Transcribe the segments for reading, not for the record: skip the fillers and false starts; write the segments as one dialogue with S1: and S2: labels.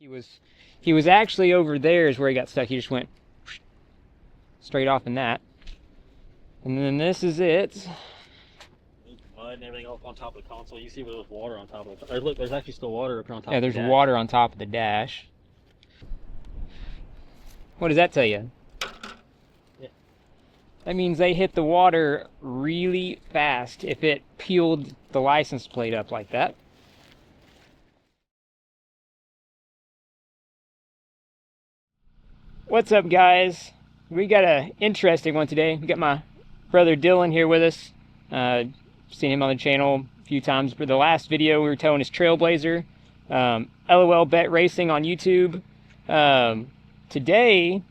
S1: He was actually over there is where he got stuck. He just went straight off in that. And then this is it.
S2: Mud and everything up on top of the console. You see where there's water on top of it. Look, there's actually still water up here on top of the dash.
S1: Yeah, there's water on top of the dash. What does that tell you?
S2: Yeah.
S1: That means they hit the water really fast if it peeled the license plate up like that. What's up, guys? We got an interesting one today. We got my brother Dylan here with us. Seen him on the channel a few times. For the last video, we were towing his Trailblazer. LOL Bet Racing on YouTube. Today,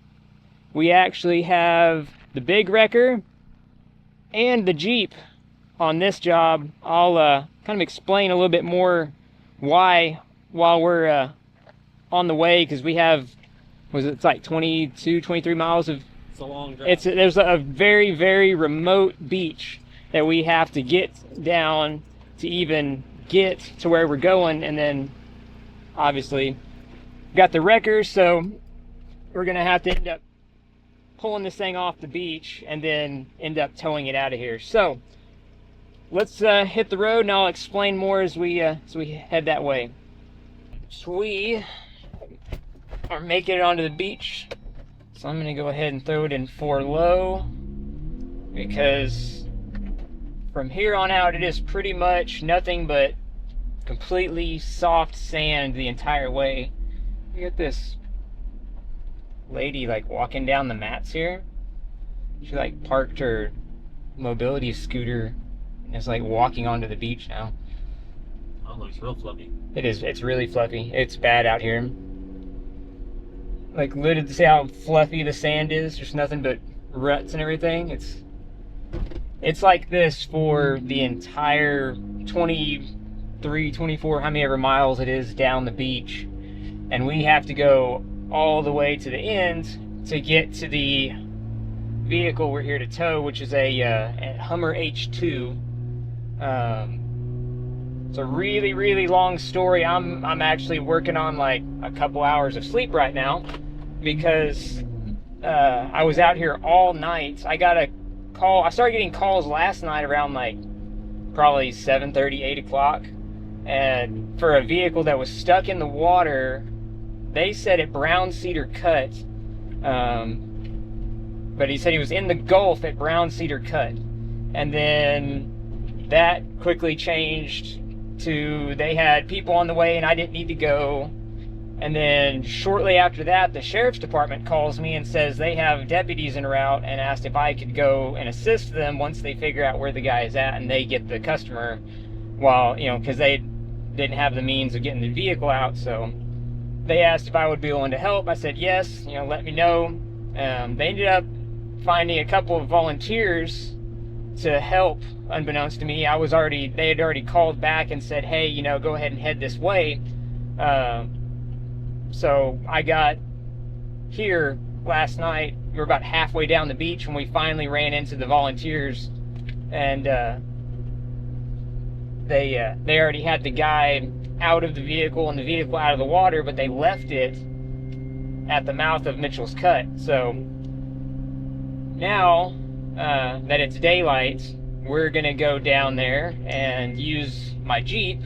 S1: we actually have the big wrecker and the Jeep on this job. I'll kind of explain a little bit more why while we're on the way, because we have, it's like 22, 23 miles of...
S2: It's a long drive.
S1: There's a very, very remote beach that we have to get down to even get to where we're going, and then obviously got the wrecker, so we're gonna have to end up pulling this thing off the beach and then end up towing it out of here. So let's hit the road, and I'll explain more as we head that way. So we are making it onto the beach, so I'm gonna go ahead and throw it in 4 low, because from here on out it is pretty much nothing but completely soft sand the entire way. You got this lady like walking down the mats here. She like parked her mobility scooter and is like walking onto the beach now.
S2: Oh, it looks real fluffy.
S1: It is. It's really fluffy. It's bad out here. Like, literally, to see how fluffy the sand is. There's nothing but ruts and everything. It's like this for the entire 23, 24, how many ever miles it is down the beach. And we have to go all the way to the end to get to the vehicle we're here to tow, which is a Hummer H2. It's a really, really long story. I'm actually working on like a couple hours of sleep right now, because I was out here all night. I got a call. I started getting calls last night around like probably 7:30, 8 o'clock, and for a vehicle that was stuck in the water. They said at Brown Cedar Cut, but he said he was in the Gulf at Brown Cedar Cut, and then that quickly changed to they had people on the way and I didn't need to go. And then shortly after that, the sheriff's department calls me and says they have deputies en route, and asked if I could go and assist them once they figure out where the guy is at and they get the customer, while, you know, because they didn't have the means of getting the vehicle out. So they asked if I would be willing to help. I said yes, you know, let me know. They ended up finding a couple of volunteers to help. Unbeknownst to me, they had already called back and said, hey, you know, go ahead and head this way. So I got here last night. We were about halfway down the beach when we finally ran into the volunteers, and they already had the guy out of the vehicle and the vehicle out of the water, but they left it at the mouth of Mitchell's Cut. So now that it's daylight, we're gonna go down there and use my Jeep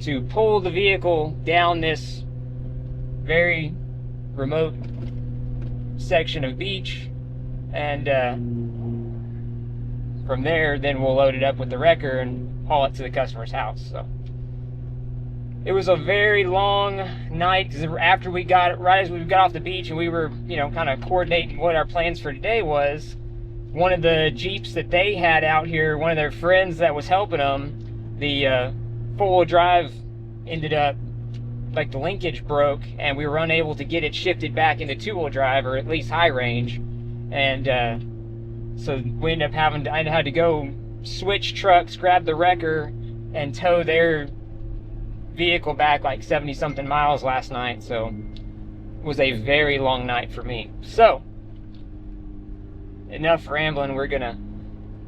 S1: to pull the vehicle down this very remote section of beach, and from there then we'll load it up with the wrecker and haul it to the customer's house. So it was a very long night, because after we got it, right as we got off the beach and we were, you know, kind of coordinating what our plans for today was, one of the Jeeps that they had out here, one of their friends that was helping them, the four-wheel drive ended up, like, the linkage broke, and we were unable to get it shifted back into two-wheel drive, or at least high range. And so we ended up I had to go switch trucks, grab the wrecker, and tow their vehicle back like 70-something miles last night. So it was a very long night for me. So enough rambling. We're gonna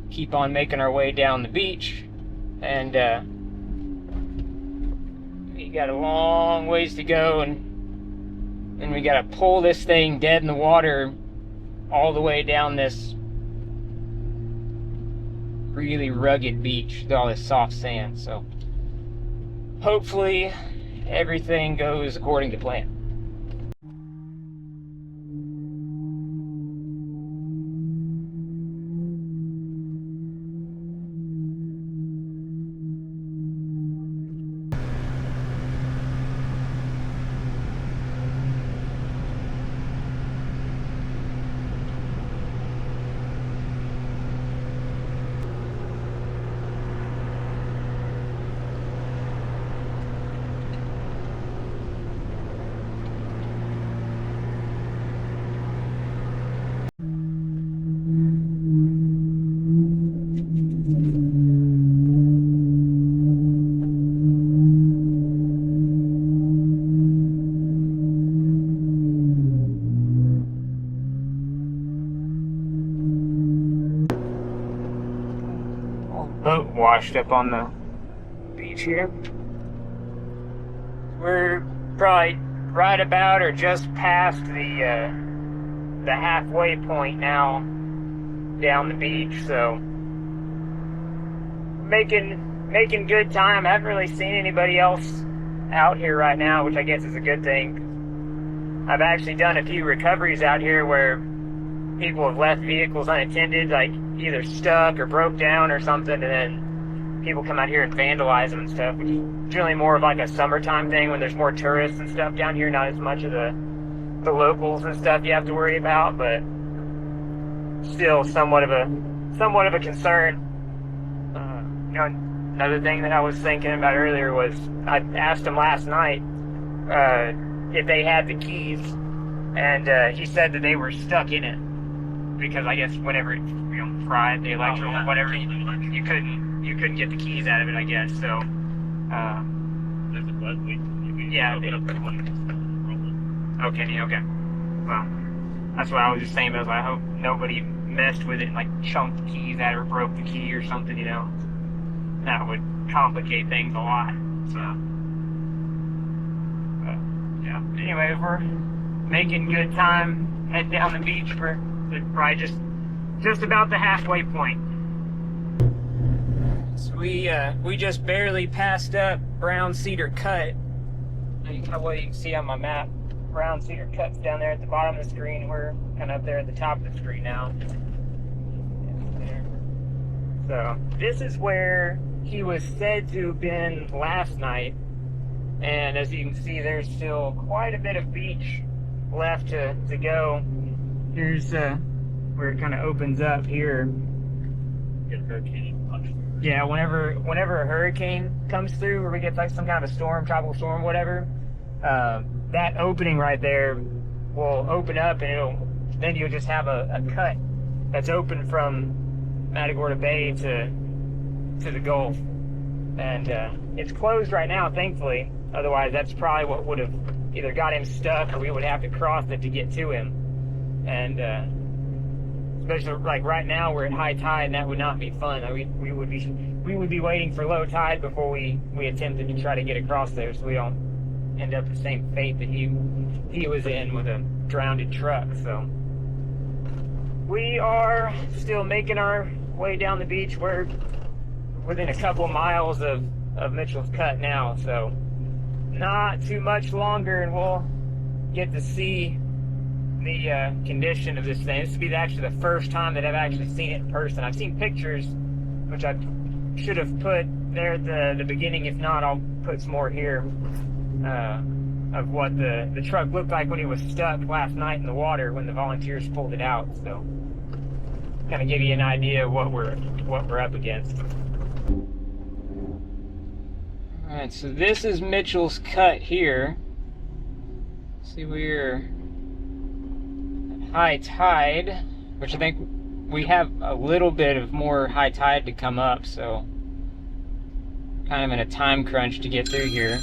S1: keep on making our way down the beach, and we got a long ways to go, and and we gotta pull this thing dead in the water all the way down this really rugged beach with all this soft sand. So hopefully everything goes according to plan. Boat washed up on the beach here. We're probably right about or just past the halfway point now down the beach, so making good time. I haven't really seen anybody else out here right now, which I guess is a good thing. I've actually done a few recoveries out here where people have left vehicles unattended, like either stuck or broke down or something, and then people come out here and vandalize them and stuff, which is generally more of like a summertime thing when there's more tourists and stuff down here, not as much of the locals and stuff you have to worry about, but still somewhat of a concern. Another thing that I was thinking about earlier was I asked him last night if they had the keys, and he said that they were stuck in it because I guess whenever it fried the electrical or whatever, you couldn't get the keys out of it, I guess. So
S2: There's a buzz leak.
S1: yeah. Okay. Well, that's what I was just saying. But I hope nobody messed with it and like chunked the keys out or broke the key or something. That would complicate things a lot. So, but yeah. Anyway, we're making good time. Head down the beach for probably just about the halfway point. So we just barely passed up Brown Cedar Cut. What you can see on my map, Brown Cedar Cut's down there at the bottom of the screen. We're kind of up there at the top of the screen now. So this is where he was said to have been last night, and as you can see, there's still quite a bit of beach left to go. Here's where it kind of opens up here.
S2: Get a hurricane.
S1: Yeah, whenever a hurricane comes through, or we get like some kind of a storm, tropical storm, whatever, that opening right there will open up, and then you'll just have a cut that's open from Matagorda Bay to the Gulf, and it's closed right now, thankfully. Otherwise, that's probably what would have either got him stuck, or we would have to cross it to get to him. And especially like right now, we're at high tide, and that would not be fun. We would be waiting for low tide before we attempted to try to get across there, so we don't end up the same fate that he was in with a drowned truck. So we are still making our way down the beach. We're within a couple miles of Mitchell's Cut now, so not too much longer, and we'll get to see the condition of this thing. This would be actually the first time that I've actually seen it in person. I've seen pictures, which I should have put there at the beginning. If not, I'll put some more here of what the truck looked like when it was stuck last night in the water when the volunteers pulled it out. So kind of give you an idea of what we're up against. All right, so this is Mitchell's Cut here. See, we're at high tide, which I think we have a little bit of more high tide to come up, so kind of in a time crunch to get through here.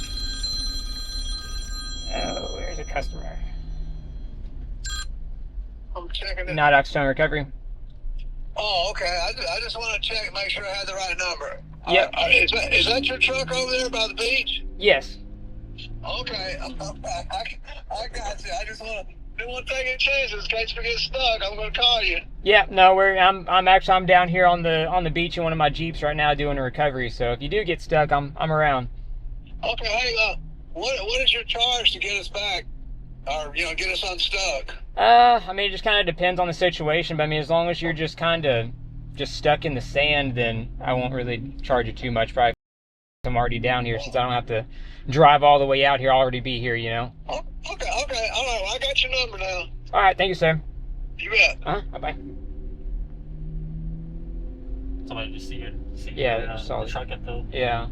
S1: Oh, there's a customer.
S3: I'm checking it.
S1: Not Oxstone Recovery.
S3: Oh, okay. I just want to check, make sure I have the right number.
S1: Yep.
S3: Is that your truck over there by the beach?
S1: Yes.
S3: Okay. I got you. I do one thing in chances. In case we get stuck, I'm gonna call you.
S1: Yeah, no, I'm down here on the beach in one of my Jeeps right now doing a recovery. So if you do get stuck, I'm around.
S3: Okay, hey, what is your charge to get us back, or get us unstuck?
S1: I mean, it just kind of depends on the situation. But I mean, as long as you're just kind of stuck in the sand, then I won't really charge you too much. Probably I'm already down here, since I don't have to drive all the way out here. I'll already be here,
S3: Oh, okay, all right. Well, I got your number now.
S1: All right, thank you, sir.
S3: You bet.
S1: Bye-bye.
S2: Somebody just see
S1: Yeah, saw
S2: the truck at the.
S1: Yeah.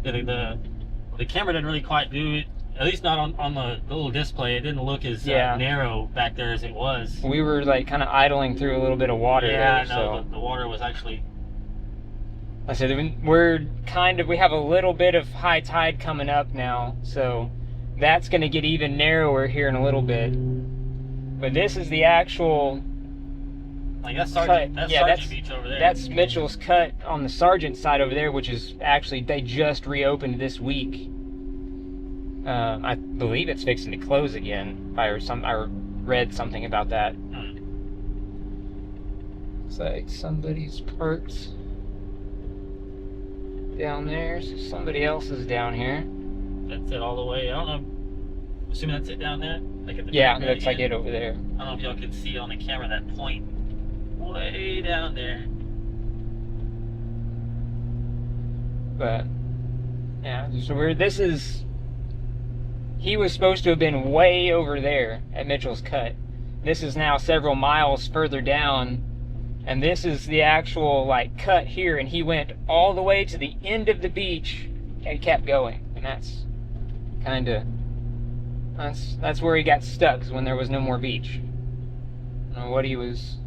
S2: The camera didn't really quite do it. At least not on the little display. It didn't look as narrow back there as it was.
S1: We were like kind of idling through a little bit of water there.
S2: No, the water was actually.
S1: I said we have a little bit of high tide coming up now, so that's going to get even narrower here in a little bit. But this is the actual.
S2: Like that's Sergeant Beach over there.
S1: That's Mitchell's cut on the Sergeant side over there, which is actually they just reopened this week. I believe it's fixing to close again. I read something about that. Looks like somebody's parked down there. So somebody else is down here.
S2: That's it all the way. I don't know. Assuming that's it down there. Like at the
S1: it looks like it over there.
S2: I don't know if y'all can see on the camera that point way down there.
S1: But yeah, so he was supposed to have been way over there at Mitchell's Cut. This is now several miles further down, and this is the actual like cut here, and he went all the way to the end of the beach and kept going. And that's kind of that's where he got stuck, when there was no more beach. I don't know what he was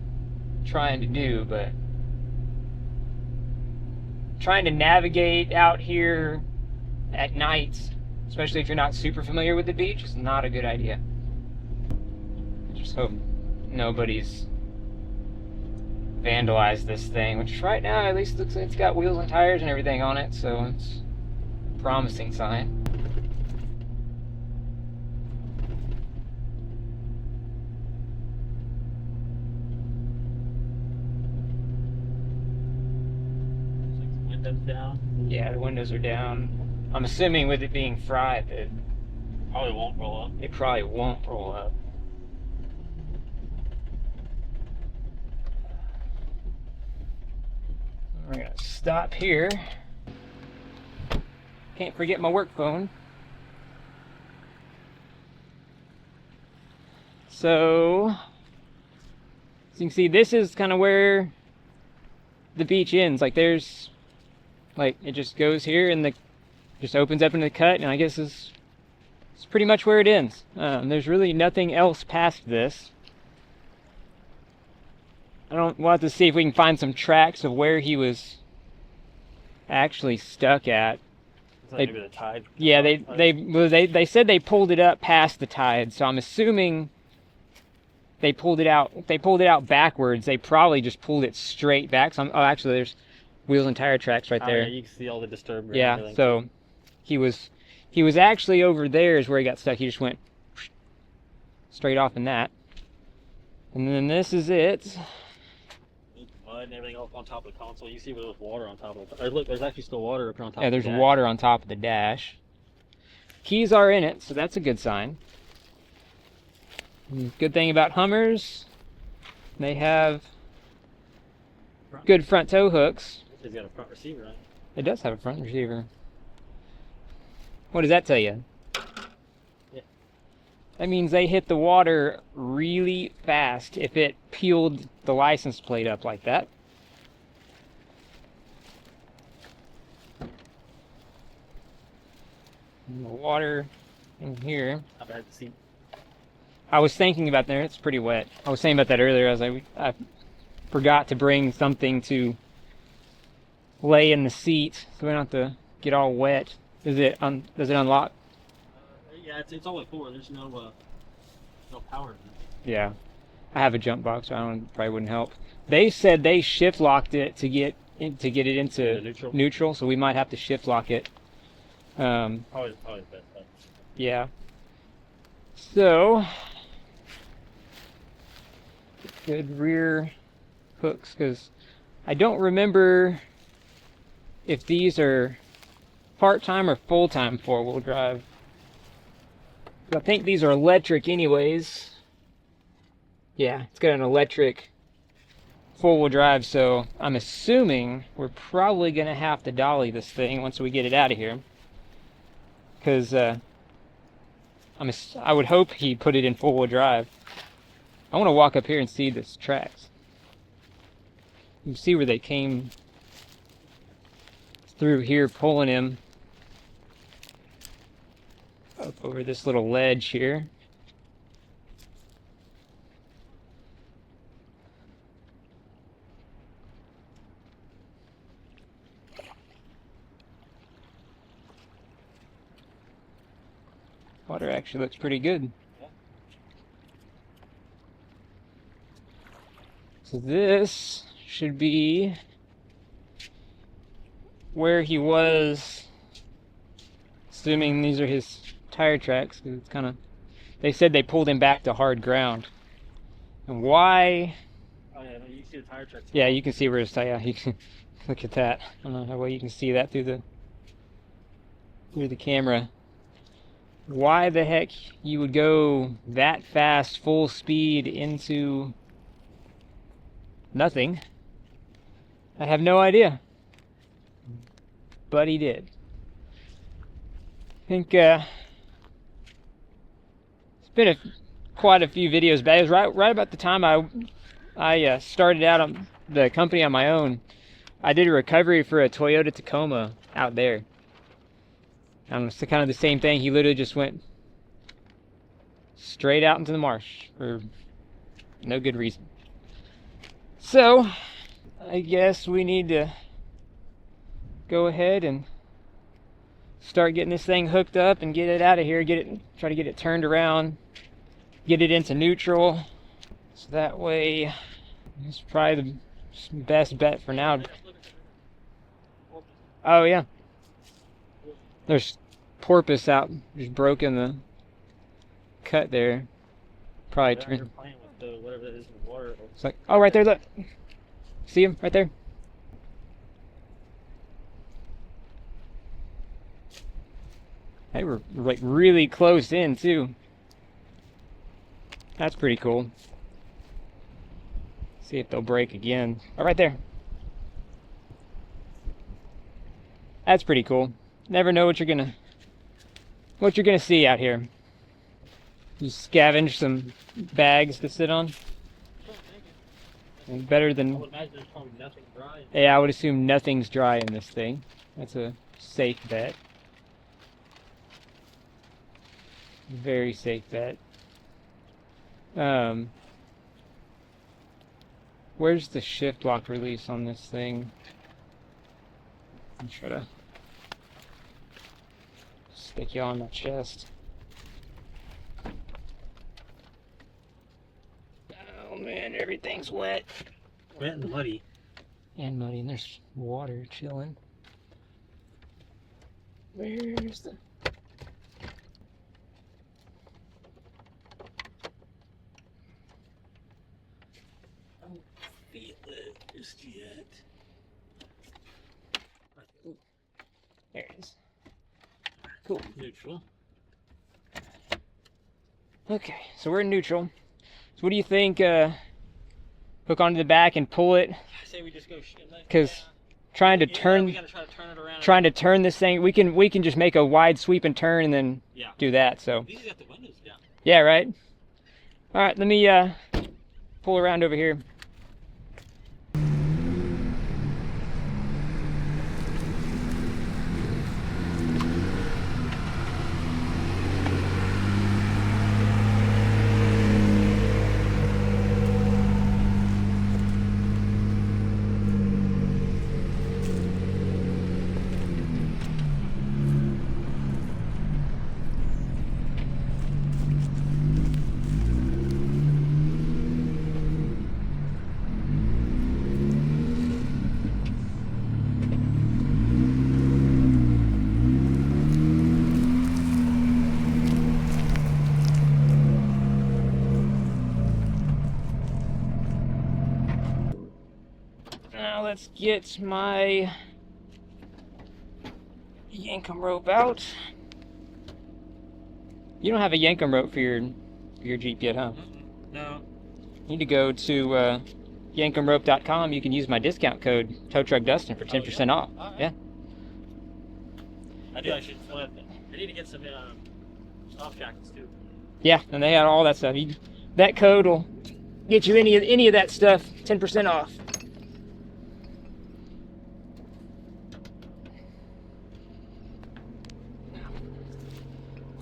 S1: trying to do, but trying to navigate out here at night, especially if you're not super familiar with the beach, is not a good idea. I just hope nobody's vandalized this thing, which right now at least looks like it's got wheels and tires and everything on it, so it's a promising sign.
S2: Down.
S1: Yeah, the windows are down. I'm assuming with it being fried that
S2: probably won't roll up.
S1: It probably won't roll up. We're gonna stop here. Can't forget my work phone. So, as you can see, this is kind of where the beach ends. Like there's like it just goes here and just opens up into the cut, and I guess it's pretty much where it ends. There's really nothing else past this. We'll have to see if we can find some tracks of where he was actually stuck at.
S2: Maybe the tide.
S1: Yeah, they said they pulled it up past the tide, so I'm assuming they pulled it out. If they pulled it out backwards, they probably just pulled it straight back. So actually, there's wheels and tire tracks right there.
S2: Yeah, you can see all the disturbed.
S1: Yeah, so he was actually over there is where he got stuck. He just went straight off in that. And then this is it.
S2: Mud and everything else on top of the console. You see where there's water on top of it. Look, there's actually still water up on top.
S1: Yeah, there's water on top of the dash. Keys are in it, so that's a good sign. Good thing about Hummers, they have good front tow hooks.
S2: It's got a front receiver, right?
S1: It does have a front receiver. What does that tell you?
S2: Yeah.
S1: That means they hit the water really fast if it peeled the license plate up like that. And the water in here.
S2: How bad the seat?
S1: I was thinking about there. It's pretty wet. I was saying about that earlier. I was like, I forgot to bring something to lay in the seat so we don't have to get all wet. Does it unlock?
S2: Yeah, it's all the way forward. There's no power in it.
S1: Yeah, I have a jump box, so probably wouldn't help. They said they shift locked it to get it into neutral, so we might have to shift lock it.
S2: Probably the best.
S1: Yeah. So, good rear hooks, because I don't remember if these are part-time or full-time four-wheel drive. I think these are electric anyways. Yeah, it's got an electric four-wheel drive, so I'm assuming we're probably going to have to dolly this thing once we get it out of here. Because I would hope he put it in four-wheel drive. I want to walk up here and see this tracks. You can see where they came through here, pulling him up over this little ledge here. Water actually looks pretty good. So this should be where he was, assuming these are his tire tracks, because it's kind of, they said they pulled him back to hard ground. And why?
S2: Oh yeah, no, you can see the tire tracks.
S1: Yeah, you can see where his tire, yeah, you can, look at that. I don't know how well you can see that through the camera. Why the heck you would go that fast, full speed into nothing, I have no idea. But he did. I think it's been quite a few videos back. It was right about the time I started out on the company on my own. I did a recovery for a Toyota Tacoma out there. It's kind of the same thing. He literally just went straight out into the marsh for no good reason. So, I guess we need to go ahead and start getting this thing hooked up and get it out of here. Try to get it turned around, get it into neutral. So that way, it's probably the best bet for now. Oh yeah. There's porpoise out, just broken the cut there. Probably turn.
S2: Playing with the, whatever that is in the water.
S1: It's like, oh, right there, look. See him right there? They were like really close in too. That's pretty cool. See if they'll break again. Oh, right there. That's pretty cool. Never know what you're gonna see out here. You scavenge some bags to sit on. And better than.
S2: I would imagine there's probably nothing dry.
S1: Yeah, I would assume nothing's dry in this thing. That's a safe bet. Very safe bet. Where's the shift lock release on this thing? I'm trying to stick you on my chest. Oh man, everything's wet.
S2: Wet and muddy.
S1: And muddy, and there's water chilling. Where's the... I don't feel it just yet. There it is. Cool.
S2: Neutral.
S1: Okay, so we're in neutral. So what do you think? Hook onto the back and pull it.
S2: I say we just go.
S1: Because trying to turn,
S2: we gotta try to turn it around.
S1: Trying to turn this thing, we can just make a wide sweep and turn and then do that. So.
S2: These got the windows down.
S1: Yeah, right. All right, let me pull around over here. let's get my Yankum rope out. You don't have a Yankum rope for your Jeep yet, huh?
S2: No.
S1: You need to go to yankumrope.com. You can use my discount code TowTruckDustin for 10% off.
S2: Right.
S1: Yeah.
S2: I do. I should flip it. I need to get some off jackets too.
S1: Yeah, and they had all that stuff. That code will get you any of that stuff 10% off.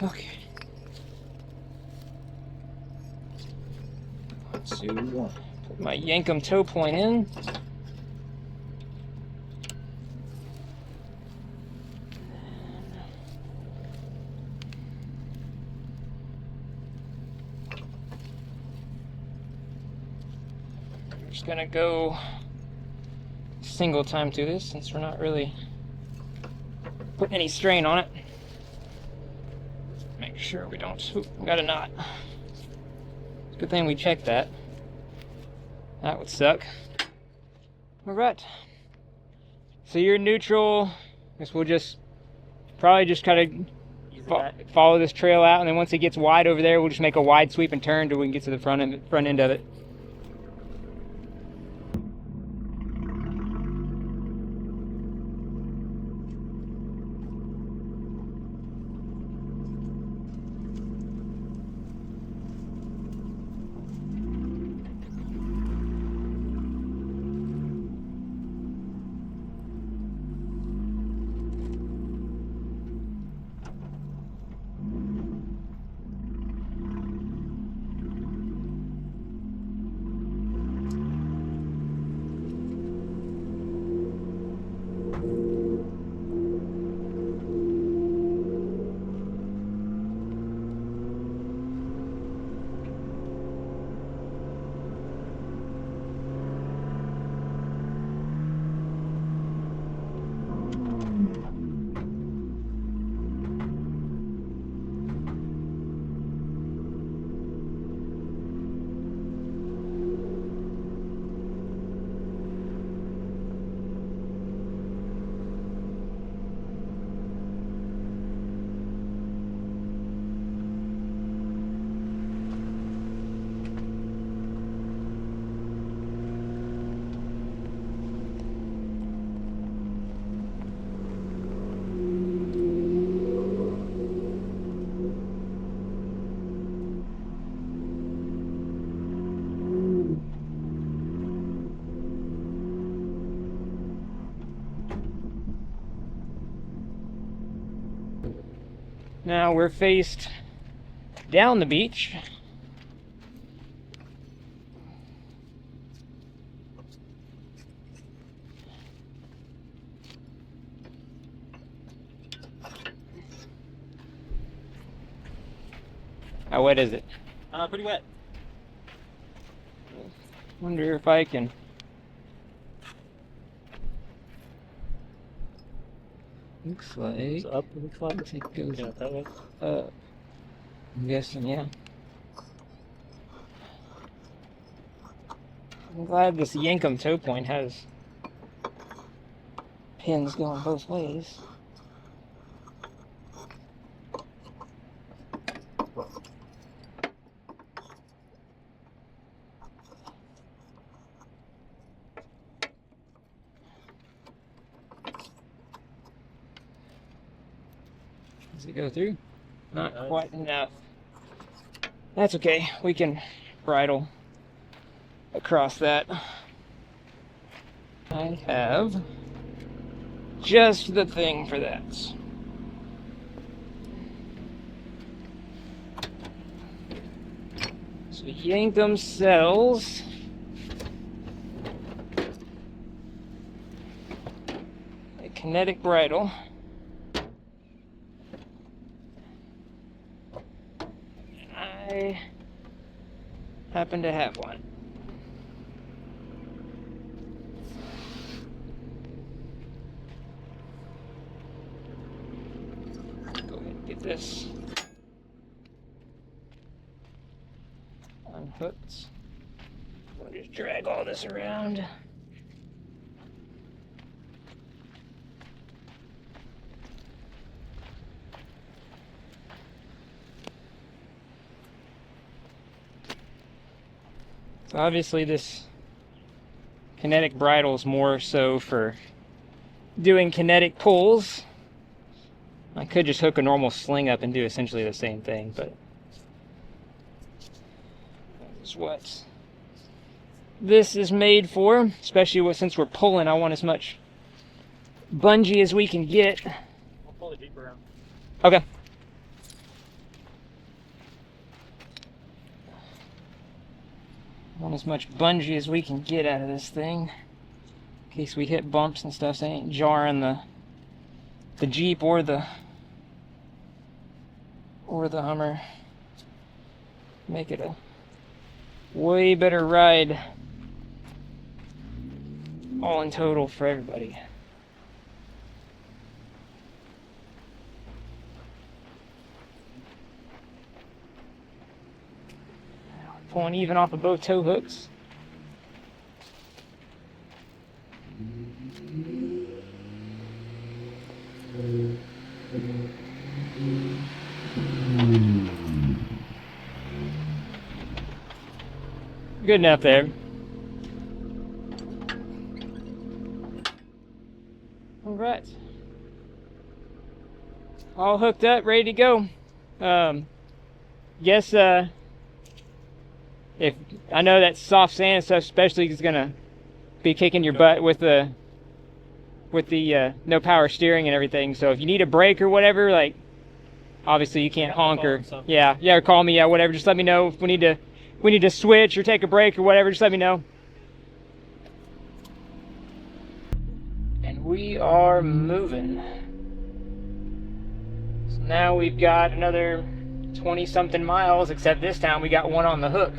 S1: Okay. 1, 2, 1. Put my Yankum tow point in. Just gonna go single time to this since we're not really putting any strain on it. Make sure we don't. Oop, got a knot. It's a good thing we checked that. That would suck. Alright. So you're neutral. I guess we'll probably just kind of follow this trail out, and then once it gets wide over there, we'll just make a wide sweep and turn till we can get to the front end of it. Now we're faced down the beach. How wet is it?
S2: Pretty wet.
S1: Wonder if I can. Looks like
S2: It's up. Looks like
S1: it goes
S2: yeah, that way.
S1: up. I'm guessing, yeah. I'm glad this Yankum tow point has pins going both ways. Does it go through? Not quite enough. That's okay. We can bridle across that. I have just the thing for that. So Yankum sells a kinetic bridle. I happen to have one. Go ahead and get this unhooked. We'll just drag all this around. Obviously this kinetic bridle is more so for doing kinetic pulls. I could just hook a normal sling up and do essentially the same thing, but that is what this is made for, especially since we're pulling. I want as much bungee as we can get.
S2: I'll pull the Jeep around.
S1: Okay. Want as much bungee as we can get out of this thing, in case we hit bumps and stuff, so it ain't jarring the Jeep or the Hummer. Make it a way better ride, all in total, for everybody. Pulling even off of both tow hooks. Good enough there. All right. All hooked up, ready to go. Guess if I know that soft sand and stuff especially is gonna be kicking your butt with the no power steering and everything. So if you need a break or whatever, like obviously you can't honk or or call me, whatever. Just let me know if we need to switch or take a break or whatever. Just let me know. And we are moving. So now we've got another 20-something miles, except this time we got one on the hook.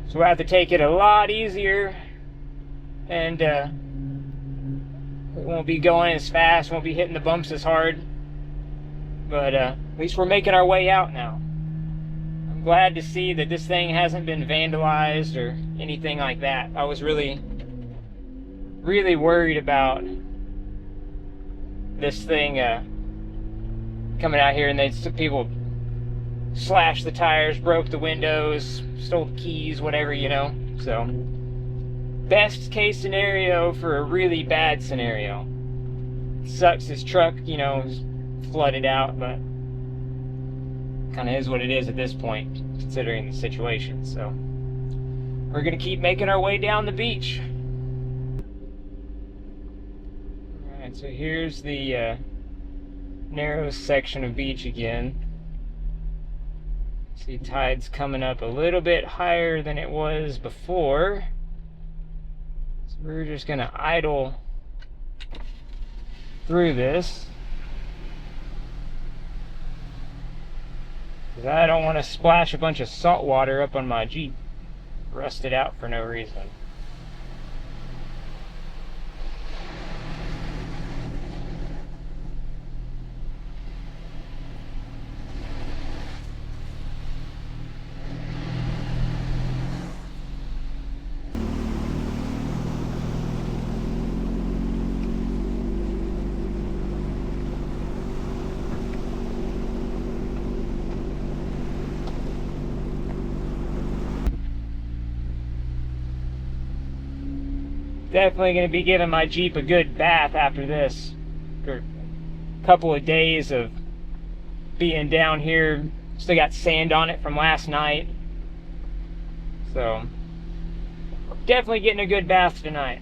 S1: So we'll have to take it a lot easier, and we won't be going as fast, won't be hitting the bumps as hard, but at least we're making our way out now. I'm glad to see that this thing hasn't been vandalized or anything like that. I was really worried about this thing coming out here, and people slashed the tires, broke the windows, stole the keys, whatever, you know. So best case scenario for a really bad scenario. Sucks his truck, you know, is flooded out, but kind of is what it is at this point, considering the situation. So we're gonna keep making our way down the beach. Alright, so here's the narrow section of beach again. See, tide's coming up a little bit higher than it was before. So we're just gonna idle through this, because I don't want to splash a bunch of salt water up on my Jeep, rusted out for no reason. Definitely going to be giving my Jeep a good bath after this. After a couple of days of being down here. Still got sand on it from last night. So, definitely getting a good bath tonight.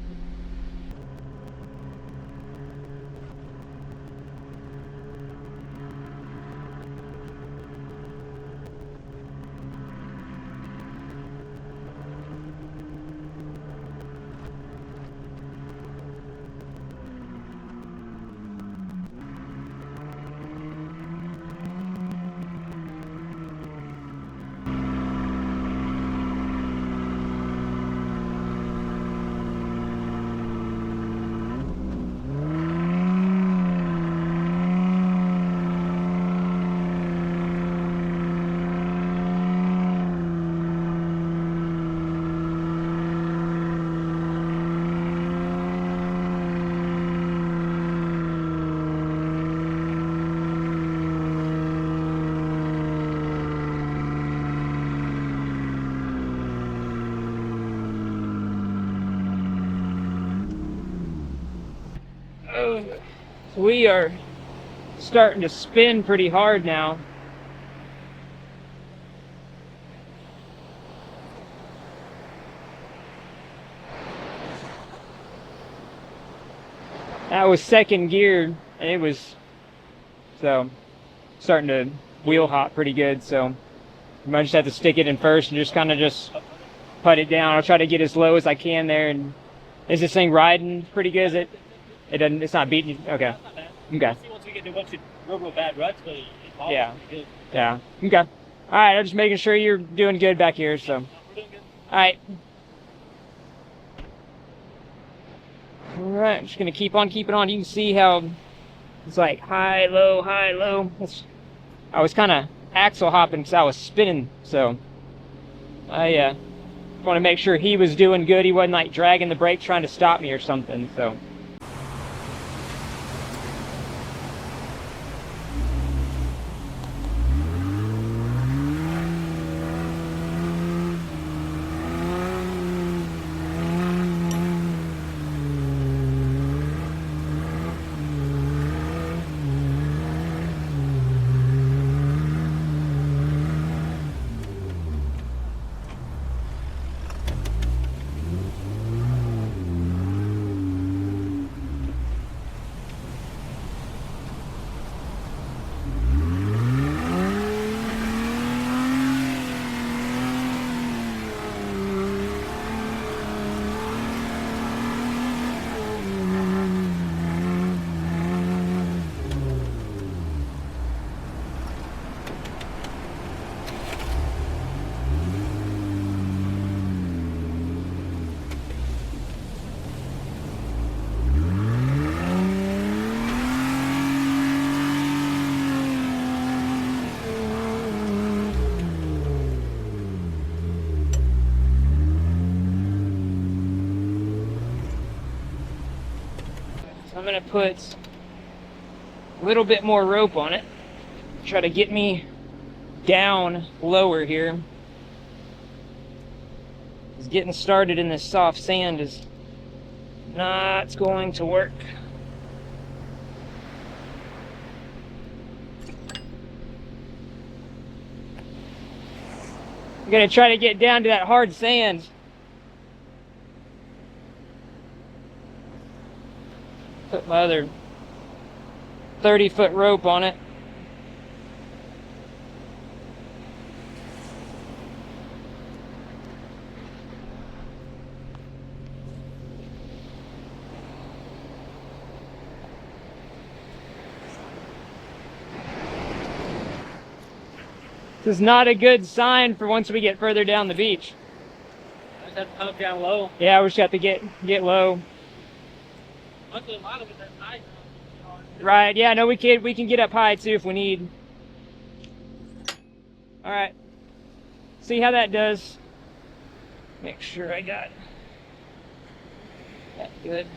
S1: we are starting to spin pretty hard now. That was second geared, and it was starting to wheel hop pretty good. So I might just have to stick it in first and just kind of just put it down. I'll try to get as low as I can there. And is this thing riding pretty good? Is it? It doesn't. It's not beating you. Okay. Okay.
S2: Once we get to once real bad ruts, but
S1: yeah. Good. Yeah. Okay. All right. I'm just making sure you're doing good back here. So.
S2: We're doing good.
S1: All right. All right, I'm just gonna keep on keeping on. You can see how it's like high, low, high, low. I was kind of axle hopping because I was spinning, so I want to make sure he was doing good. He wasn't like dragging the brake trying to stop me or something. So. I'm gonna put a little bit more rope on it, try to get me down lower here. Because getting started in this soft sand is not going to work. I'm gonna try to get down to that hard sand. Put my other 30-foot rope on it. This is not a good sign for once we get further down the beach.
S2: I just have to pump down low.
S1: Yeah, we just have to get low.
S2: Luckily, a lot of it that's high.
S1: Right, yeah, no, we can get up high too if we need. All right, see how that does. Make sure I got that good.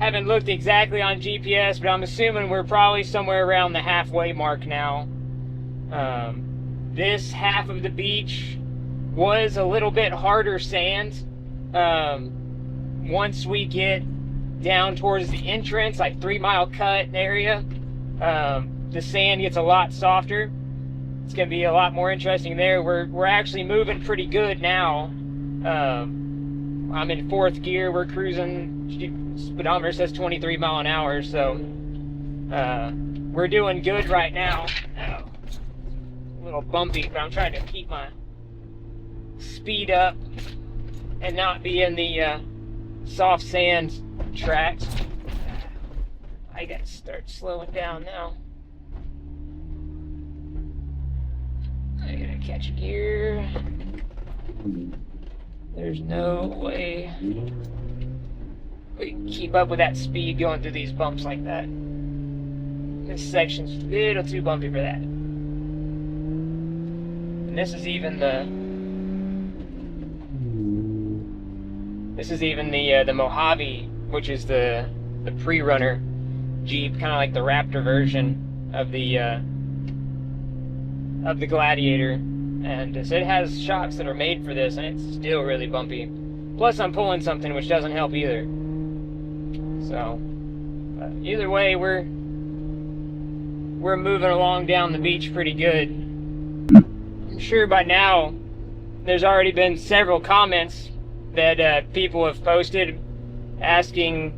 S1: Haven't looked exactly on GPS, but I'm assuming we're probably somewhere around the halfway mark now. This half of the beach was a little bit harder sand. Once we get down towards the entrance, like 3 Mile Cut area, the sand gets a lot softer. It's going to be a lot more interesting there. We're actually moving pretty good now. I'm in 4th gear. We're cruising, speedometer says 23 mile an hour, so we're doing good right now. A little bumpy, but I'm trying to keep my speed up and not be in the soft sand tracks. I got to start slowing down now. I gotta catch a gear. There's no way we can keep up with that speed going through these bumps like that. This section's a little too bumpy for that. And this is even the Mojave, which is the pre-runner Jeep, kind of like the Raptor version of the Gladiator, and so it has shocks that are made for this, and it's still really bumpy. Plus I'm pulling something which doesn't help either. So either way, we're moving along down the beach pretty good. I'm sure by now there's already been several comments that people have posted asking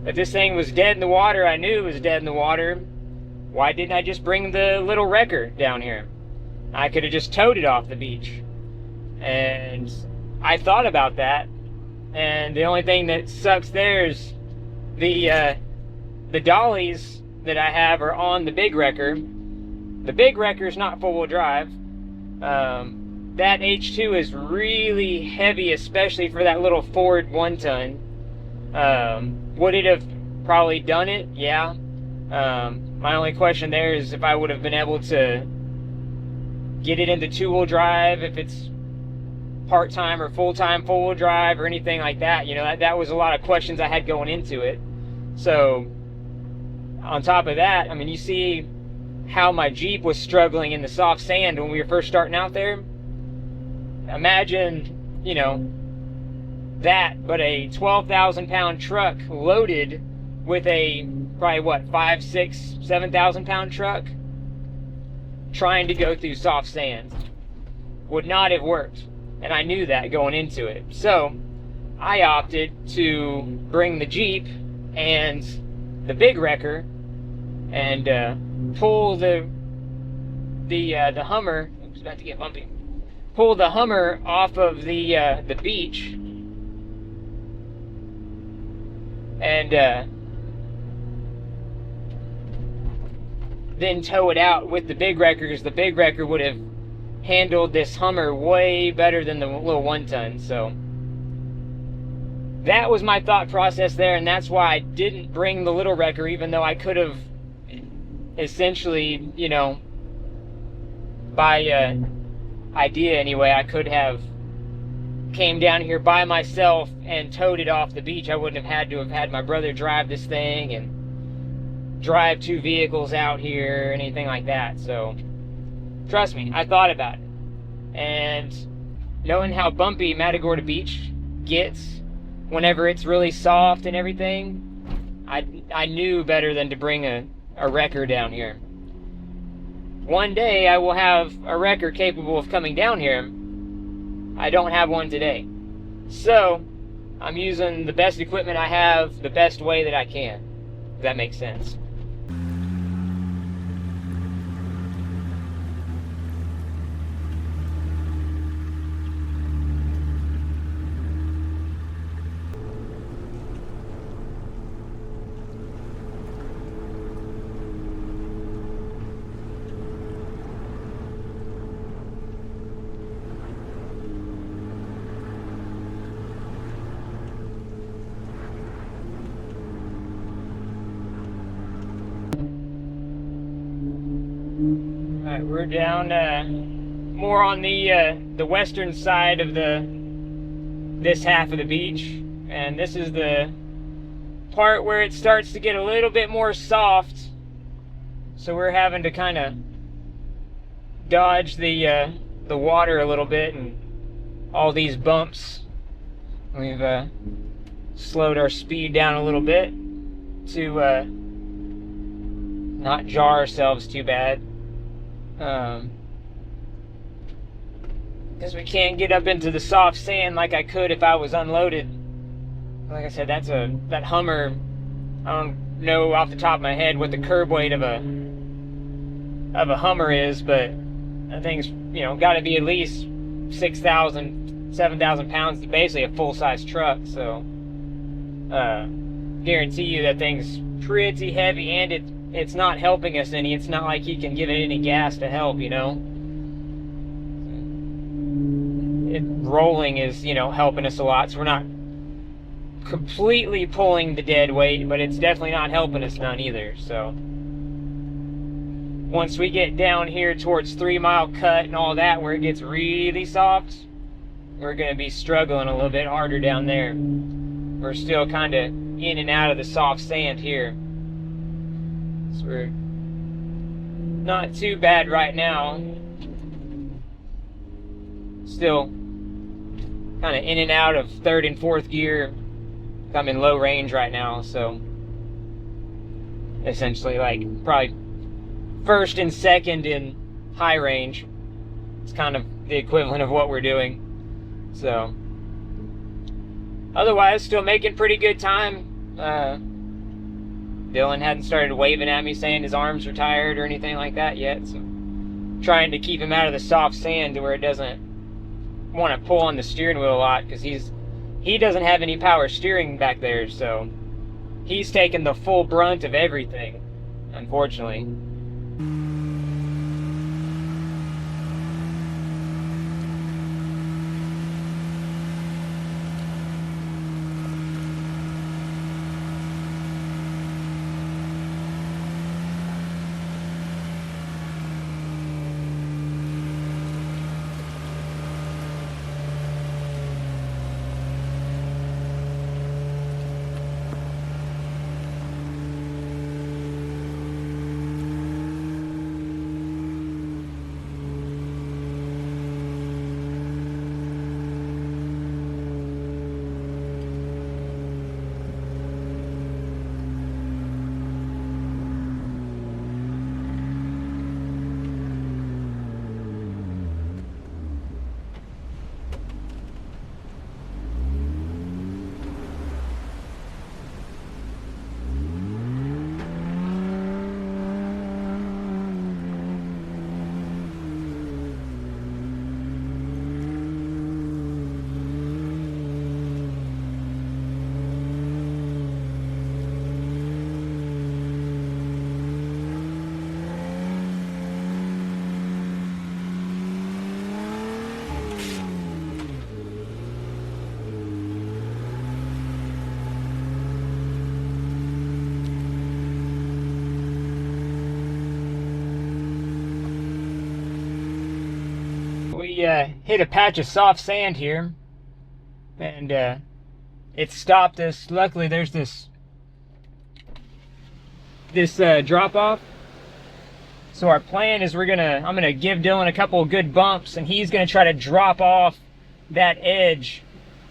S1: if this thing was dead in the water. I knew it was dead in the water. Why didn't I just bring the little wrecker down here? I could have just towed it off the beach. And I thought about that, and the only thing that sucks there is the dollies that I have are on the big wrecker. The big wrecker is not four-wheel drive. That H2 is really heavy, especially for that little Ford 1-ton. Would it have probably done it? Yeah. My only question there is if I would have been able to get it into two-wheel drive, if it's part-time or full-time four-wheel drive or anything like that. You know, that was a lot of questions I had going into it. So on top of that, I mean, you see how my Jeep was struggling in the soft sand when we were first starting out there. Imagine, you know, that, but a 12,000 pound truck loaded with a probably what, 5, 6, 7,000 pound truck trying to go through soft sand would not have worked, and I knew that going into it. So I opted to bring the Jeep and the big wrecker and pull the Hummer. It's about to get bumpy. Pull the Hummer off of the beach and then tow it out with the big wrecker, because the big wrecker would have handled this Hummer way better than the little 1-ton. So that was my thought process there, and that's why I didn't bring the little wrecker, even though I could have essentially, you know, by idea anyway, I could have came down here by myself and towed it off the beach. I wouldn't have had to have had my brother drive this thing and drive 2 vehicles out here or anything like that. So trust me, I thought about it, and knowing how bumpy Matagorda Beach gets whenever it's really soft and everything, I knew better than to bring a wrecker down here. One day I will have a wrecker capable of coming down here. I don't have one today, so I'm using the best equipment I have the best way that I can, if that makes sense. Alright, we're down more on the western side of this half of the beach, and this is the part where it starts to get a little bit more soft, so we're having to kind of dodge the water a little bit and all these bumps. We've slowed our speed down a little bit to not jar ourselves too bad, because we can't get up into the soft sand like I could if I was unloaded. Like I said, that Hummer, I don't know off the top of my head what the curb weight of a Hummer is, but that thing's, you know, got to be at least 6,000, 7,000 pounds. It's basically a full-size truck, so guarantee you that thing's pretty heavy, and it's not helping us any. It's not like he can give it any gas to help, you know. Rolling is, you know, helping us a lot, so we're not completely pulling the dead weight, but it's definitely not helping us none either. So once we get down here towards 3 Mile Cut and all that, where it gets really soft, we're going to be struggling a little bit harder down there. We're still kind of in and out of the soft sand here, so we're not too bad right now. Still kind of in and out of 3rd and 4th gear. I'm in low range right now, so essentially like probably 1st and 2nd in high range. It's kind of the equivalent of what we're doing. So otherwise, still making pretty good time. Dylan hadn't started waving at me saying his arms are tired or anything like that yet, so trying to keep him out of the soft sand to where it doesn't want to pull on the steering wheel a lot, because he doesn't have any power steering back there, so he's taking the full brunt of everything, unfortunately. We hit a patch of soft sand here, and it stopped us. Luckily, there's this drop off. So our plan is I'm gonna give Dylan a couple of good bumps, and he's gonna try to drop off that edge,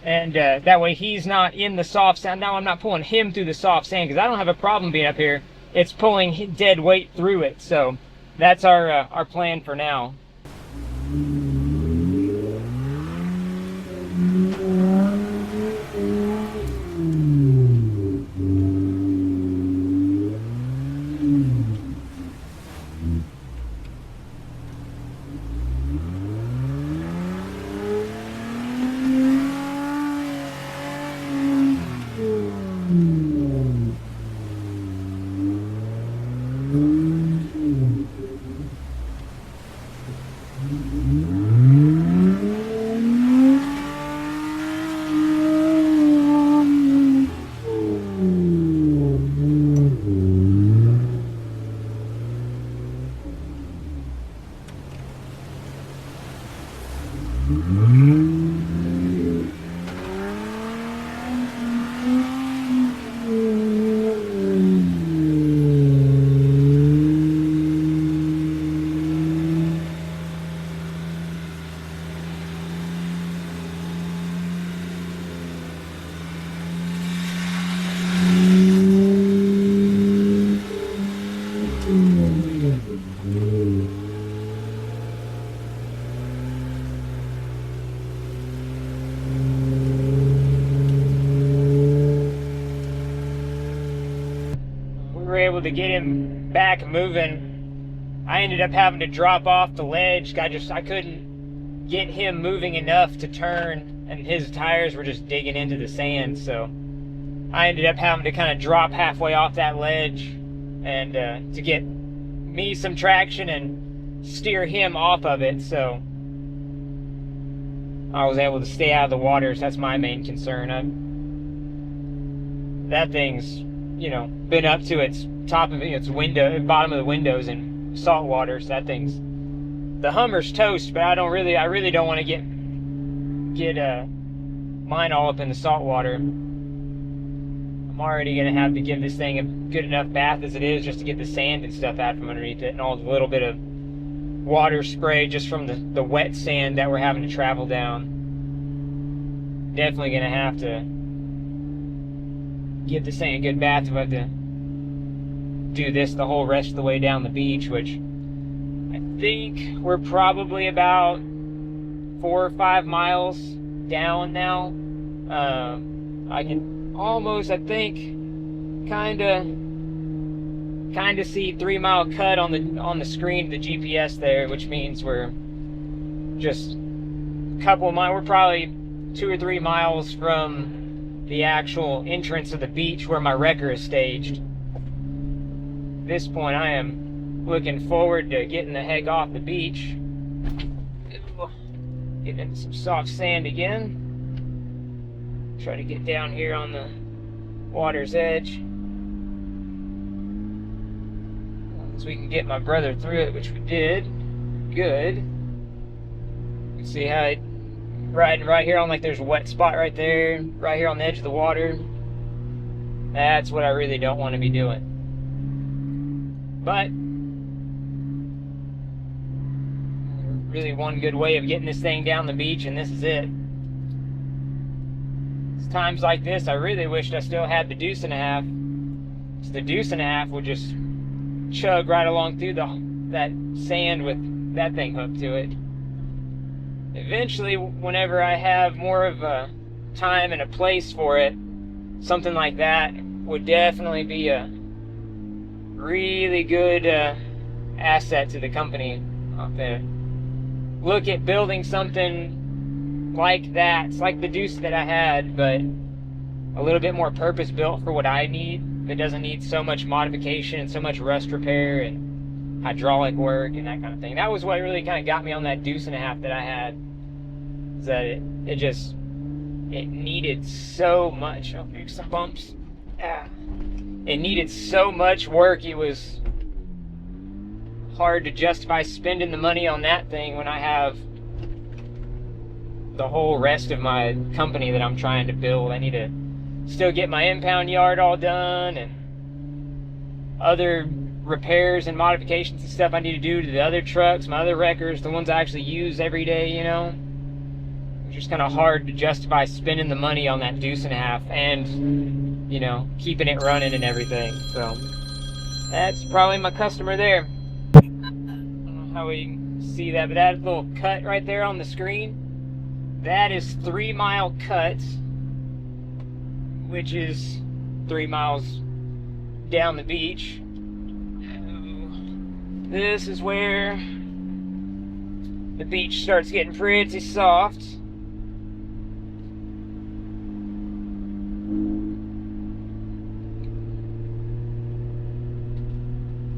S1: and that way he's not in the soft sand. Now I'm not pulling him through the soft sand, because I don't have a problem being up here. It's pulling dead weight through it. So that's our plan for now. able to get him back moving. I ended up having to drop off the ledge. I couldn't get him moving enough to turn, and his tires were just digging into the sand. So I ended up having to kind of drop halfway off that ledge and to get me some traction and steer him off of it. So I was able to stay out of the water. So that's my main concern. That thing's, you know, been up to its top of its window, bottom of the windows in salt water. So that thing's, the Hummer's toast, but I really don't want to get mine all up in the salt water. I'm already gonna have to give this thing a good enough bath as it is, just to get the sand and stuff out from underneath it, and all the little bit of water spray just from the wet sand that we're having to travel down. Definitely gonna have to give this thing a good bath if I have to do this the whole rest of the way down the beach, which I think we're probably about 4 or 5 miles down now. I can almost, I think, kind of see 3 mile cut on the screen of the GPS there, which means we're just a couple of miles. We're probably 2 or 3 miles from the actual entrance of the beach where my wrecker is staged. At this point, I am looking forward to getting the heck off the beach. Getting into some soft sand again. Try to get down here on the water's edge so we can get my brother through it, which we did. Good. You can see how it riding right here on, like, there's a wet spot right there, right here on the edge of the water. That's what I really don't want to be doing. But really one good way of getting this thing down the beach, and this is it. It's times like this I really wished I still had the deuce and a half. So the deuce and a half would just chug right along through that sand with that thing hooked to it. Eventually, whenever I have more of a time and a place for it, something like that would definitely be a really good asset to the company. I'll have to look at building something like that. It's like the Deuce that I had, but a little bit more purpose built for what I need. That doesn't need so much modification and so much rust repair and hydraulic work and that kind of thing. That was what really kind of got me on that deuce and a half that I had. Is that it needed so much. Oh, here's some bumps. It needed so much work. It was hard to justify spending the money on that thing when I have the whole rest of my company that I'm trying to build. I need to still get my impound yard all done and other repairs and modifications and stuff I need to do to the other trucks, my other wreckers, the ones I actually use every day, you know. It's just kind of hard to justify spending the money on that deuce and a half and, you know, keeping it running and everything. So that's probably my customer there. I don't know how we can see that, but that little cut right there on the screen, that is 3 mile cut, which is 3 miles down the beach. This is where the beach starts getting pretty soft.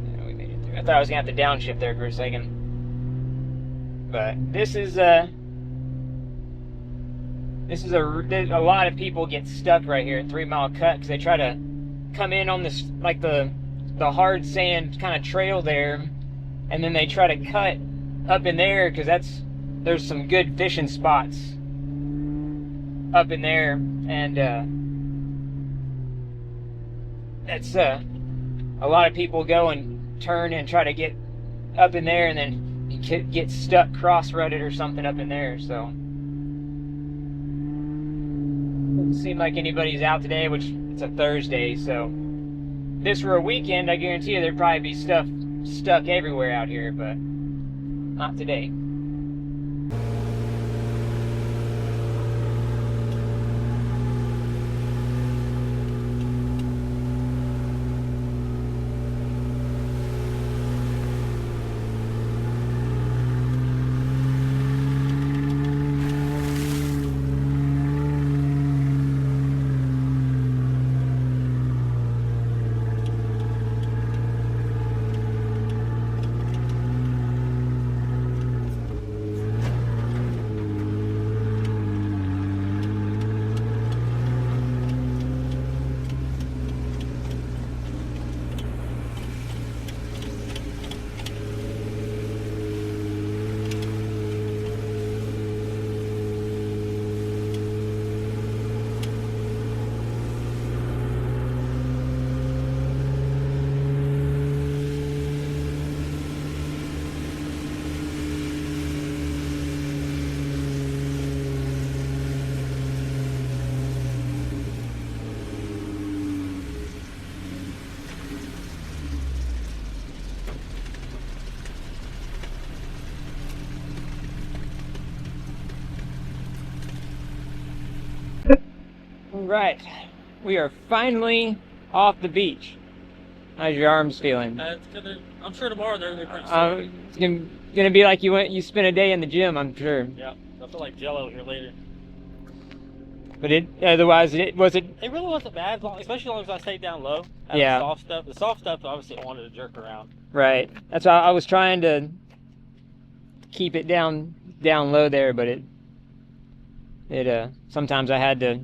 S1: Yeah, we made it through. I thought I was gonna have to downshift there for a second, but this is a lot of people get stuck right here at 3 mile cut because they try to come in on this, like the hard sand kind of trail there, and then they try to cut up in there because there's some good fishing spots up in there, and that's a lot of people go and turn and try to get up in there and then get stuck cross-rutted or something up in there. So doesn't seem like anybody's out today, which it's a Thursday, so if this were a weekend, I guarantee you there'd probably be stuff stuck everywhere out here, but not today. Right, we are finally off the beach. How's your arms feeling?
S2: It's gonna, I'm sure tomorrow they're pretty sore.
S1: It's gonna be like you spent a day in the gym, I'm sure.
S2: Yeah, I feel like Jello here later.
S1: But otherwise, it
S2: really wasn't bad, especially as long as I stayed down low.
S1: Yeah.
S2: The soft stuff, obviously, I wanted to jerk around.
S1: Right. That's why I was trying to keep it down low there, but it sometimes I had to,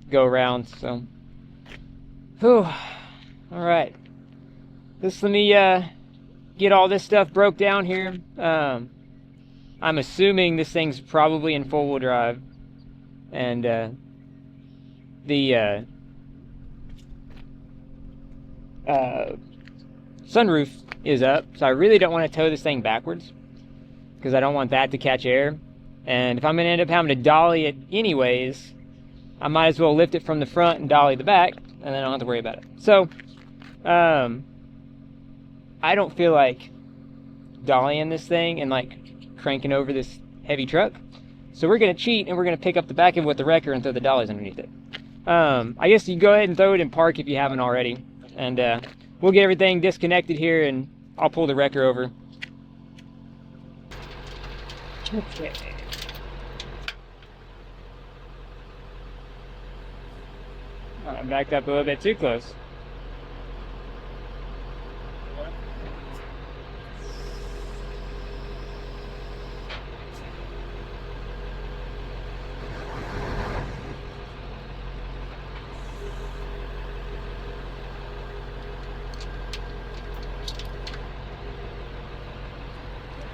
S1: go around. So, whew. All right. Let me get all this stuff broke down here. I'm assuming this thing's probably in four-wheel drive, and the sunroof is up, so I really don't want to tow this thing backwards because I don't want that to catch air. And if I'm going to end up having to dolly it anyways, I might as well lift it from the front and dolly the back, and then I don't have to worry about it. So, I don't feel like dollying this thing and like cranking over this heavy truck. So we're going to cheat, and we're going to pick up the back of it with the wrecker and throw the dollies underneath it. I guess you go ahead and throw it in park if you haven't already. And we'll get everything disconnected here, and I'll pull the wrecker over. Okay. I backed up a little bit too close.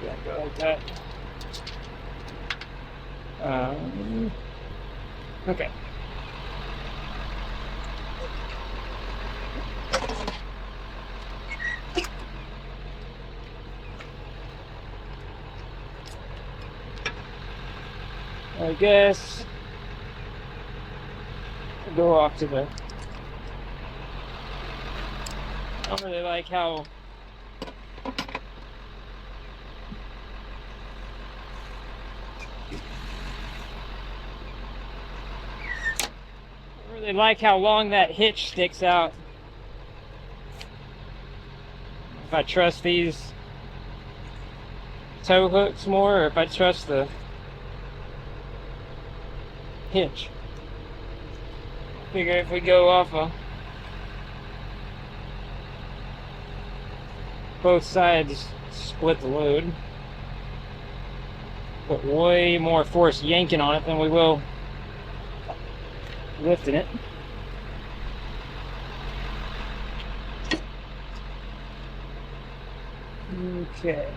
S1: Yeah, go like that. Okay. I guess I'll go off to the. I don't really like how long that hitch sticks out. If I trust these tow hooks more, or if I trust the hitch. Figure if we go off of both sides, split the load, put way more force yanking on it than we will lifting it. Okay.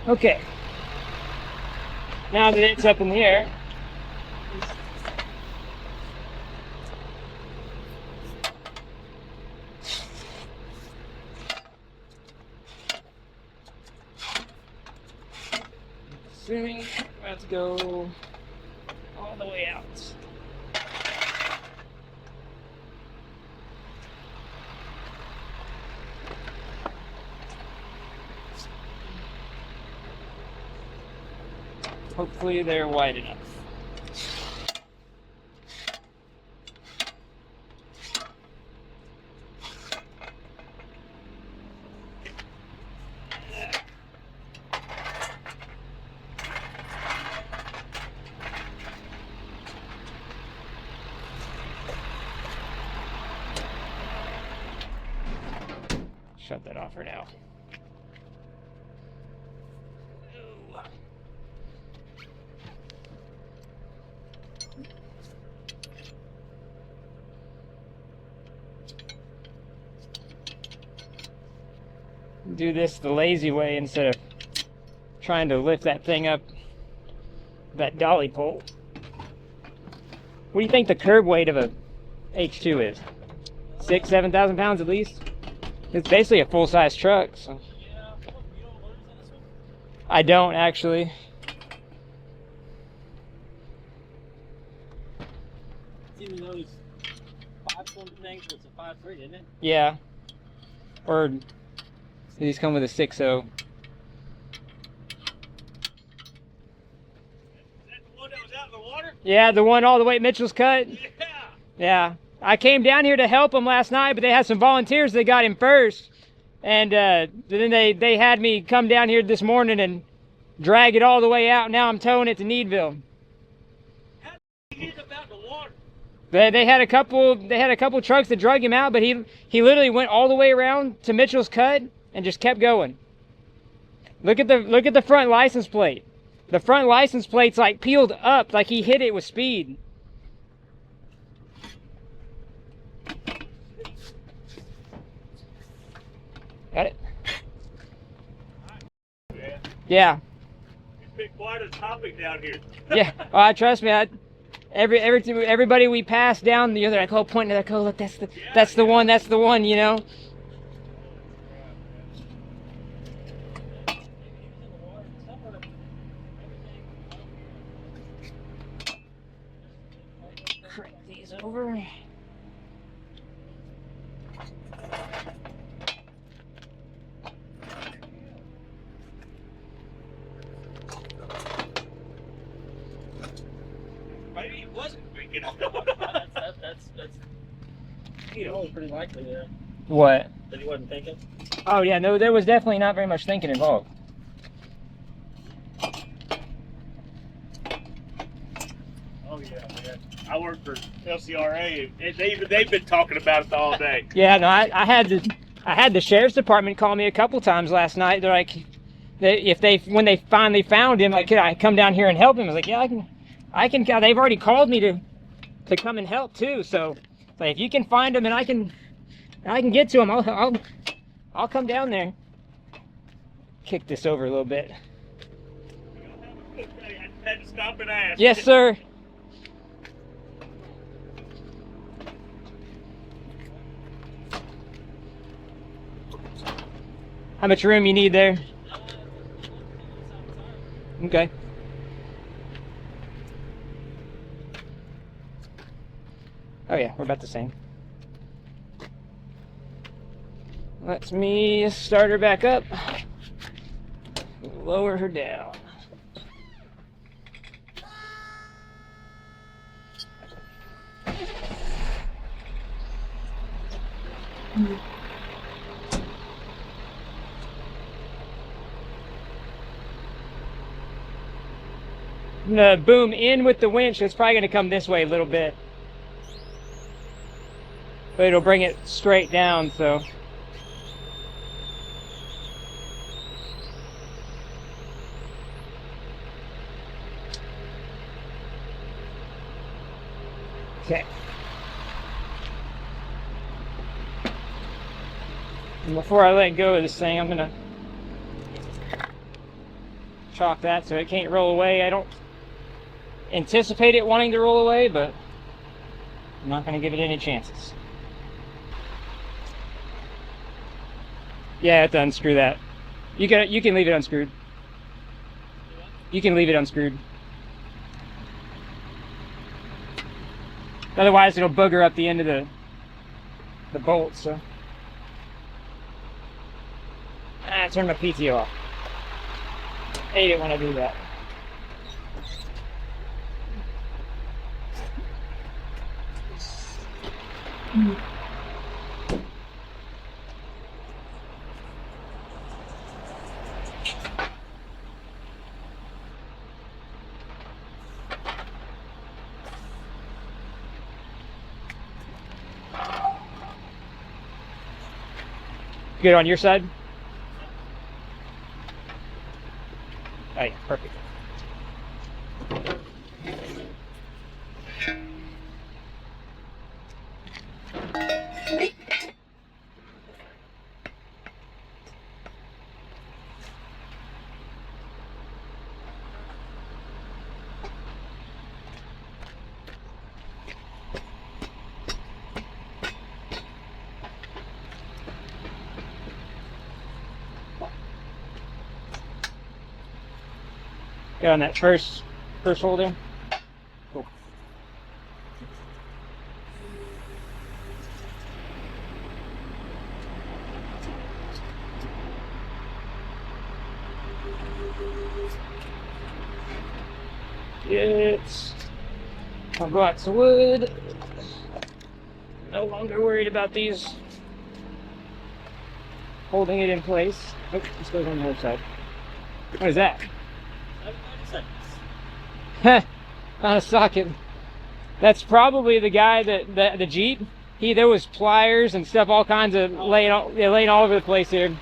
S1: Okay. Now that it's up in the air, assuming we have to go all the way out. Hopefully they're wide enough. shut that off for now. Do this the lazy way instead of trying to lift that thing up that dolly pole. What do you think the curb weight of a H2 is? 6,000-7,000 pounds at least? It's basically a full-size truck. So. I don't actually.
S2: Even those 5-something things, it's a 5.3, isn't it?
S1: Yeah. Or these come with a 6.0.
S4: Is that the one that was out in the water?
S1: Yeah, the one all the way at Mitchell's Cut.
S4: Yeah.
S1: Yeah. I came down here to help him last night, but they had some volunteers that got him first. And then they had me come down here this morning and drag it all the way out. Now I'm towing it to Needville.
S4: How did you get up out in the water?
S1: They had a couple trucks that drug him out, but he literally went all the way around to Mitchell's Cut and just kept going. Look at the front license plate. The front license plate's like peeled up, like he hit it with speed. Got it? Yeah.
S4: It's been quite a topic down here.
S1: Yeah. Trust me. Everybody we pass down the other, I go pointing at that. Go look. That's the one. That's the one. You know. Crank these over.
S4: Maybe he wasn't thinking.
S2: That's you know, pretty likely there.
S1: What?
S2: That he wasn't thinking.
S1: Oh yeah, no, there was definitely not very much thinking involved.
S4: Oh yeah, man. I work for LCRA, and they've been talking about it all day.
S1: Yeah, no, I had the sheriff's department call me a couple times last night. They're like, when they finally found him, like, could I come down here and help him? I was like, yeah, I can. They've already called me to come and help too. So, like, if you can find him and I can get to him, I'll come down there. Kick this over a little bit.
S4: I had to stop and ask.
S1: Yes, sir. How much room you need there? Okay. Oh yeah, we're about the same. Let me start her back up. Lower her down. I'm gonna boom in with the winch. It's probably gonna come this way a little bit, but it'll bring it straight down. So. Okay. And before I let go of this thing, I'm gonna chalk that so it can't roll away. I don't anticipate it wanting to roll away, but I'm not gonna give it any chances. Yeah, I have to unscrew that. You can leave it unscrewed. You can leave it unscrewed. Otherwise, it'll booger up the end of the bolt. So, turn my PTO off. Hate it when I do that. Good on your side? Oh yeah, perfect. Got on that first holder. Cool. It's my blocks of wood. No longer worried about these holding it in place. Oh, this goes on the other side. What is that? Heh, on a socket. That's probably the guy that the Jeep. There was pliers and stuff, all kinds of laying all over the place here. Let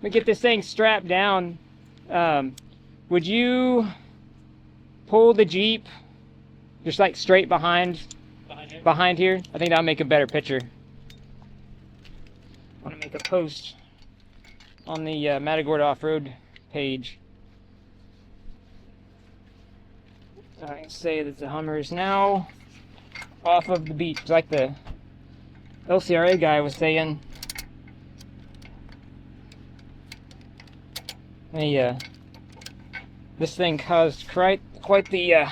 S1: me get this thing strapped down. Would you pull the Jeep just like straight behind here? I think that'll make a better picture. I want to make a post on the Matagorda Off-Road page. I can say that the Hummer is now off of the beach, like the LCRA guy was saying. This thing caused quite the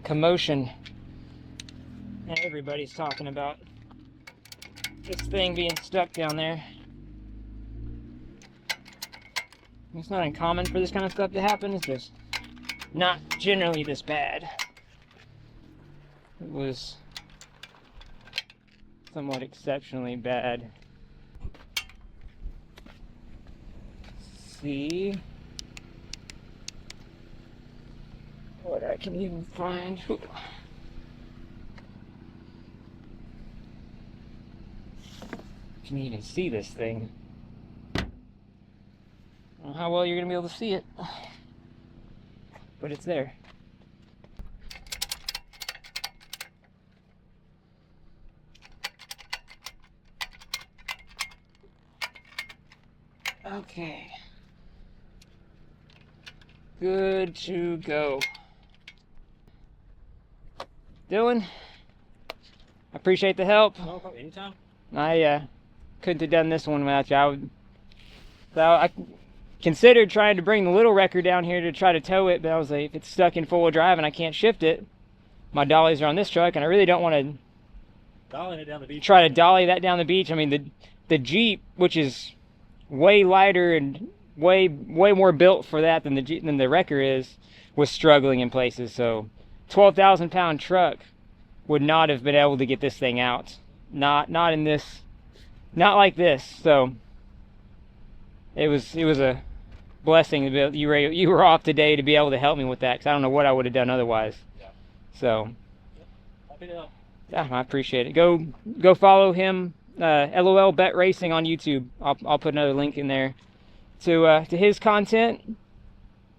S1: commotion, and everybody's talking about this thing being stuck down there. It's not uncommon for this kind of stuff to happen. It's just not generally this bad. It was somewhat exceptionally bad. Let's see what I can even find. Ooh. Can you even see this thing? I don't know how well you're gonna be able to see it, but it's there. Okay. Good to go. Dylan, I appreciate the help.
S2: No problem, anytime.
S1: I couldn't have done this one without you. I considered trying to bring the little wrecker down here to try to tow it, but I was like, if it's stuck in four-wheel drive and I can't shift it, my dollies are on this truck, and I really don't want to try to dolly that down the beach. I mean, the Jeep, which is way lighter and way more built for that than the wrecker is, was struggling in places. So 12,000-pound truck would not have been able to get this thing out. Not in this, not like this. So it was a blessing to be, you were off today to be able to help me with that, because I don't know what I would have done otherwise. Yeah. So happy to help. Yeah, I appreciate it. Go follow him, LOL Bet Racing on YouTube. I'll put another link in there to his content.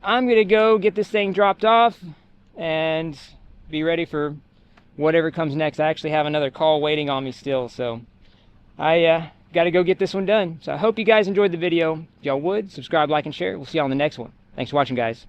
S1: I'm gonna go get this thing dropped off and be ready for whatever comes next. I actually have another call waiting on me still, so I got to go get this one done. So I hope you guys enjoyed the video. If y'all would, subscribe, like, and share. We'll see y'all on the next one. Thanks for watching, guys.